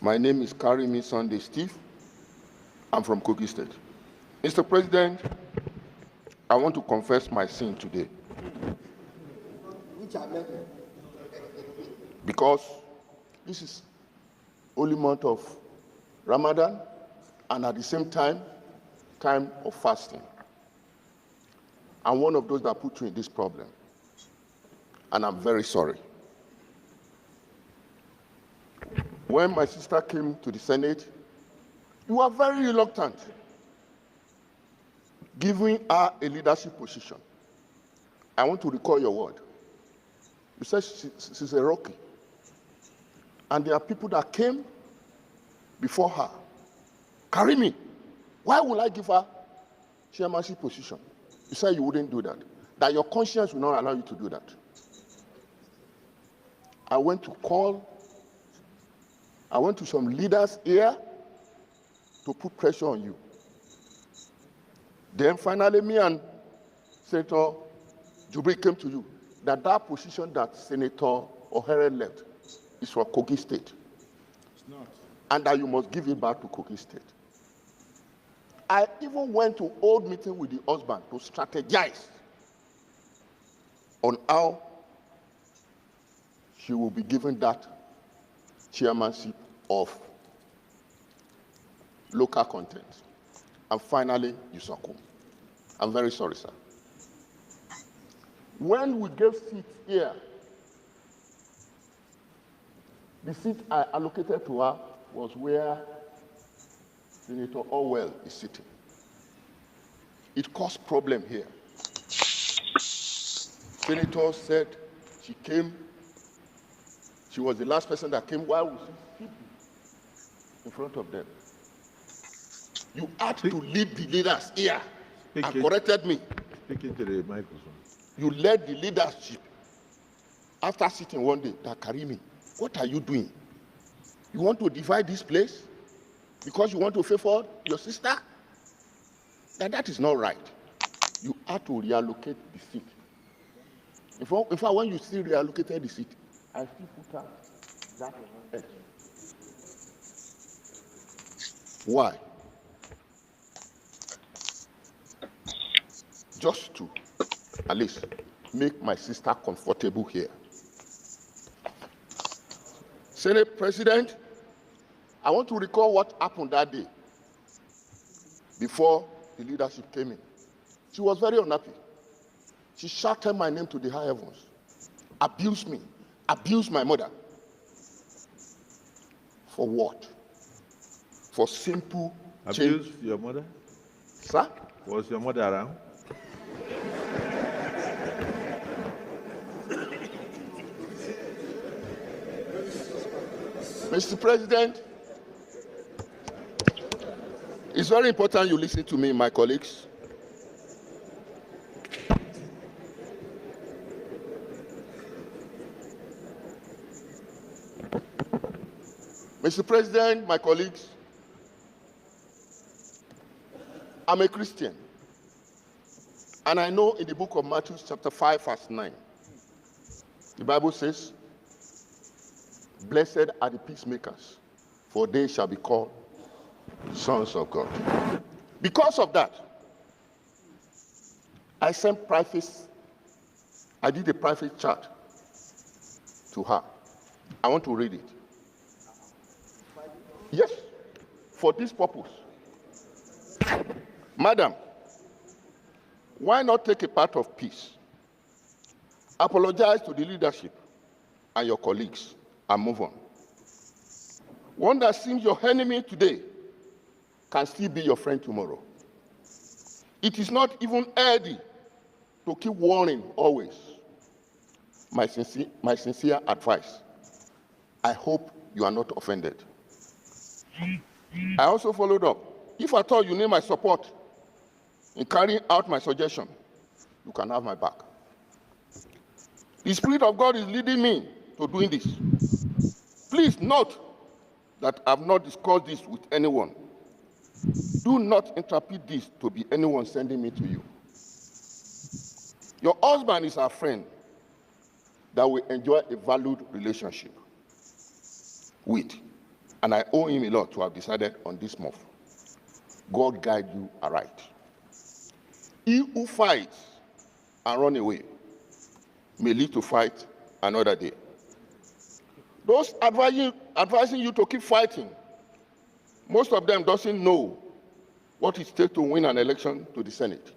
My name is Karimi Sunday Steve. I'm from Kogi State. Mr. President, I want to confess my sin today. Because this is holy month of Ramadan and at the same time of fasting. I'm one of those that put you in this problem. And I'm very sorry. When my sister came to the Senate, you were very reluctant, giving her a leadership position. I want to recall your word. You said she's a rookie. And there are people that came before her. Karimi, why would I give her chairmanship position? You said you wouldn't do that. That your conscience will not allow you to do that. I went to some leaders here to put pressure on you. Then finally, me and Senator Jubri came to you that position that Senator Ohere left is for Kogi State. It's not. And that you must give it back to Kogi State. I even went to old meeting with the husband to strategize on how she will be given that chairmanship of local content. And finally, you succumb. I'm very sorry, sir. When we gave seats here, the seat I allocated to her was where Senator Orwell is sitting. It caused problem here. Senator said she came, she was the last person that came while we sit in front of them. You had to lead the leaders here and corrected me. Speaking to the microphone. You led the leadership after sitting one day that Karimi, what are you doing? You want to divide this place because you want to favor your sister? That is not right. You have to reallocate the seat. In fact, when you still reallocated the seat, I still put her that edge. Why? Just to, at least, make my sister comfortable here. Senate President, I want to recall what happened that day before the leadership came in. She was very unhappy. She shouted my name to the high heavens, abused me, abused my mother. For what? For simple change. Abused your mother? Sir? Was your mother around? Mr. President, it's very important you listen to me, my colleagues. Mr. President, my colleagues, I'm a Christian. And I know in the book of Matthew chapter 5, verse 9, the Bible says, "Blessed are the peacemakers, for they shall be called sons of God." Because of that, I did a private chat to her. I want to read it. Yes, for this purpose. Madam, why not take a part of peace? Apologize to the leadership and your colleagues and move on. One that seems your enemy today can still be your friend tomorrow. It is not even healthy to keep warning always. My sincere advice. I hope you are not offended. I also followed up. If at all you need my support in carrying out my suggestion, you can have my back. The Spirit of God is leading me to doing this. Please note that I have not discussed this with anyone. Do not interpret this to be anyone sending me to you. Your husband is our friend that will enjoy a valued relationship. with. And I owe him a lot to have decided on this move. God guide you aright. He who fights and run away may live to fight another day. Those advising you to keep fighting, most of them doesn't know what it takes to win an election to the Senate.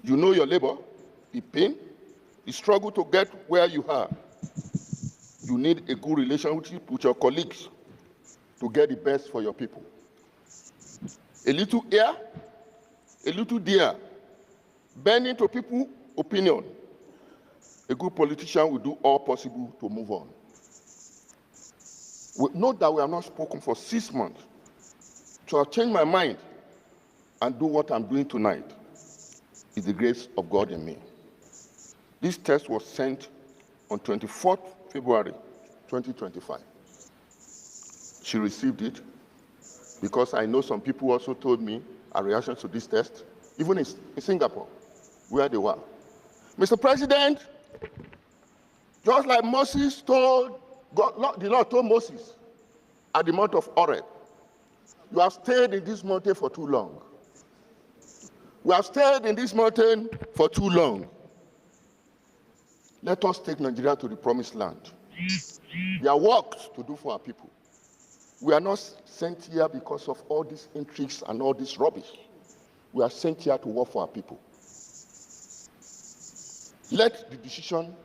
You know your labor, the pain, the struggle to get where you are. You need a good relationship with your colleagues to get the best for your people. A little here, a little there, bending to people's opinion. A good politician will do all possible to move on. Note that we have not spoken for 6 months. To have changed my mind and do what I'm doing tonight is the grace of God in me. This text was sent on 24th February 2025. She received it because I know some people also told me a reaction to this text, even in Singapore, where they were. Mr. President, just like Moses told God, the Lord told Moses at the mount of Horeb, you have stayed in this mountain for too long. We have stayed in this mountain for too long. Let us take Nigeria to the promised land. There are works to do for our people. We are not sent here because of all these intrigues and all this rubbish. We are sent here to work for our people. Let the decision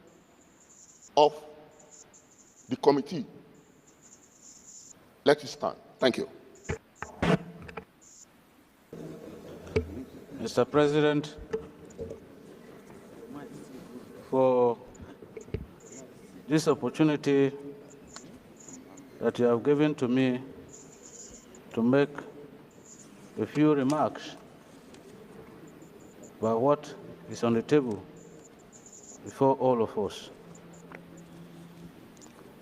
of the committee, let it stand. Thank you. Mr. President, for this opportunity that you have given to me to make a few remarks about what is on the table before all of us.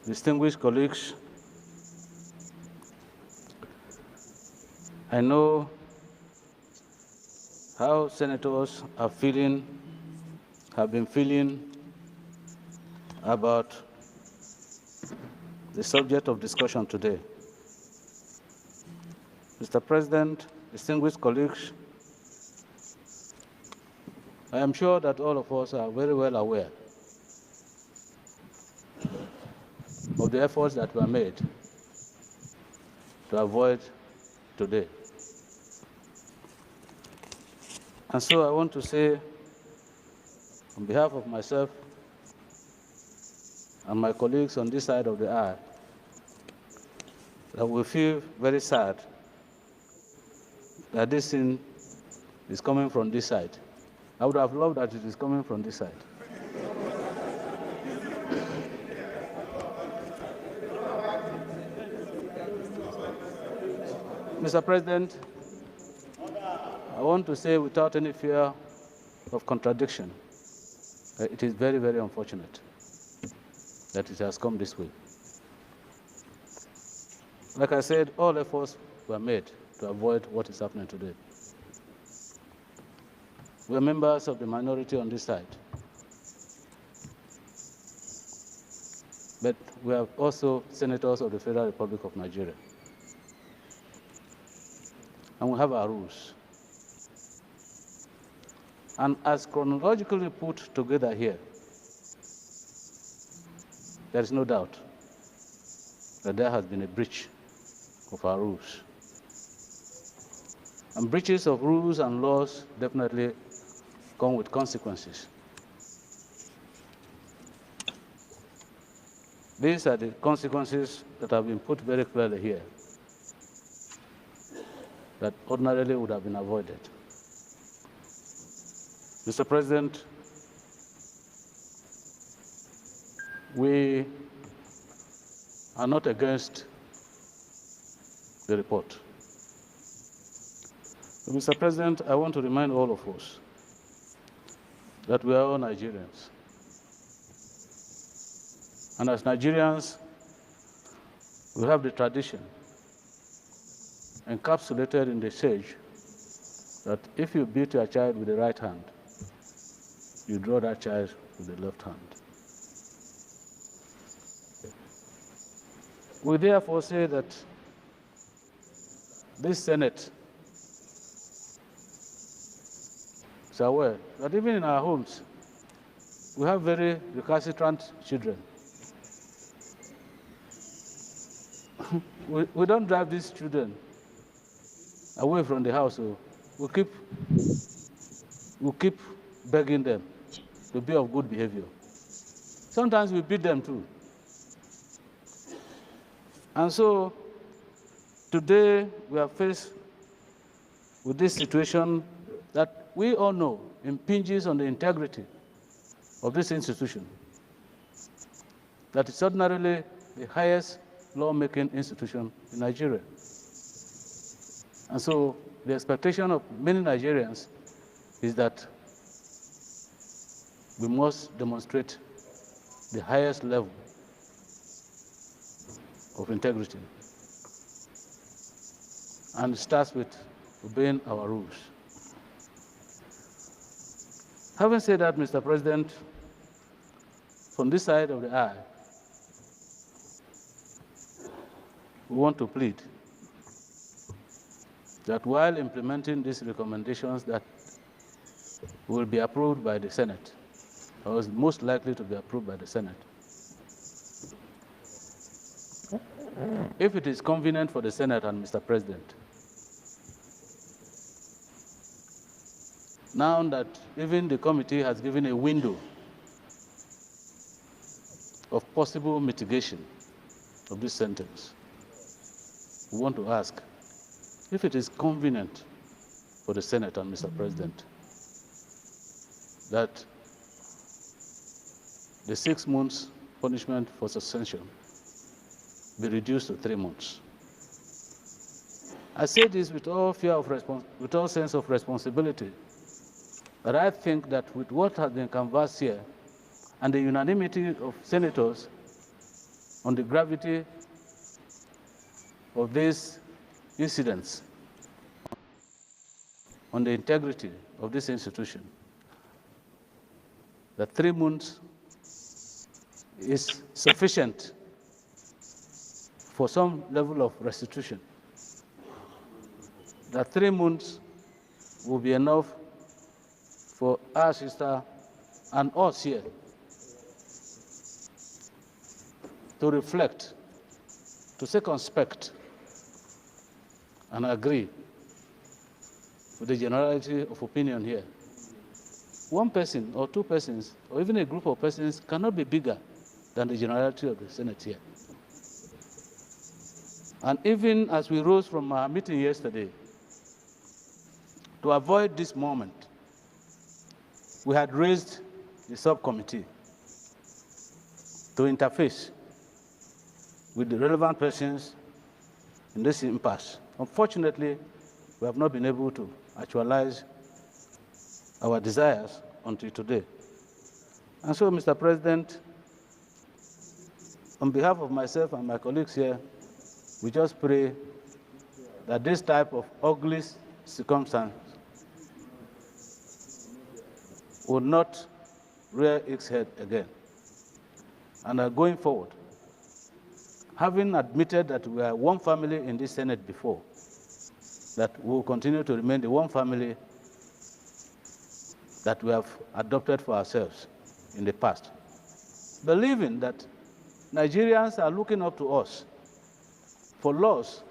Distinguished colleagues, I know how senators have been feeling about the subject of discussion today. Mr. President, distinguished colleagues, I am sure that all of us are very well aware of the efforts that were made to avoid today. And so I want to say, on behalf of myself and my colleagues on this side of the aisle, that we feel very sad that this thing is coming from this side. I would have loved that it is coming from this side. Mr. President, I want to say without any fear of contradiction, it is very, very unfortunate that it has come this way. Like I said, all efforts were made to avoid what is happening today. We are members of the minority on this side, but we are also senators of the Federal Republic of Nigeria. And we have our rules. And as chronologically put together here, there is no doubt that there has been a breach of our rules. And breaches of rules and laws definitely come with consequences. These are the consequences that have been put very clearly here, that ordinarily would have been avoided. Mr. President, we are not against the report. But Mr. President, I want to remind all of us that we are all Nigerians. And as Nigerians, we have the tradition encapsulated in the sage that if you beat your child with the right hand, you draw that child with the left hand. We therefore say that this Senate is aware that even in our homes, we have very recalcitrant children. we don't drive these children away from the house. So we keep begging them to be of good behavior. Sometimes we beat them too. And so today we are faced with this situation that we all know impinges on the integrity of this institution, that is ordinarily the highest lawmaking institution in Nigeria. And so the expectation of many Nigerians is that we must demonstrate the highest level of integrity. And it starts with obeying our rules. Having said that, Mr. President, from this side of the aisle, we want to plead that while implementing these recommendations that will be approved by the Senate, or is most likely to be approved by the Senate, if it is convenient for the Senate and Mr. President, now that even the committee has given a window of possible mitigation of this sentence, we want to ask if it is convenient for the Senate and Mr. President that the 6 months punishment for suspension be reduced to 3 months. I say this with all with all sense of responsibility, but I think that with what has been canvassed here and the unanimity of senators on the gravity of these incidents, on the integrity of this institution, that 3 months is sufficient for some level of restitution, that 3 months will be enough for our sister and us here to reflect, to circumspect, and agree with the generality of opinion here. One person or 2 persons, or even a group of persons cannot be bigger than the generality of the Senate here. And even as we rose from our meeting yesterday, to avoid this moment, we had raised the subcommittee to interface with the relevant persons in this impasse. Unfortunately, we have not been able to actualize our desires until today. And so, Mr. President, on behalf of myself and my colleagues here, we just pray that this type of ugly circumstance will not rear its head again. And going forward, having admitted that we are one family in this Senate before, that we will continue to remain the one family that we have adopted for ourselves in the past, believing that Nigerians are looking up to us for laws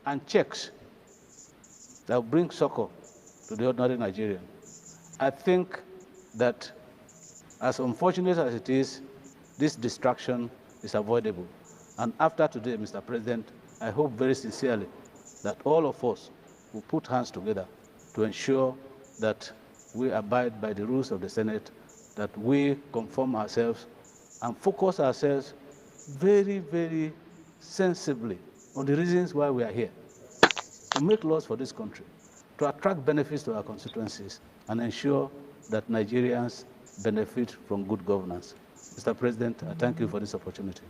and checks that will bring succor to the ordinary Nigerian. I think that, as unfortunate as it is, this distraction is avoidable. And after today, Mr. President, I hope very sincerely that all of us will put hands together to ensure that we abide by the rules of the Senate, that we conform ourselves and focus ourselves very, very sensibly on the reasons why we are here, to make laws for this country, to attract benefits to our constituencies, and ensure that Nigerians benefit from good governance. Mr. President, I thank you for this opportunity.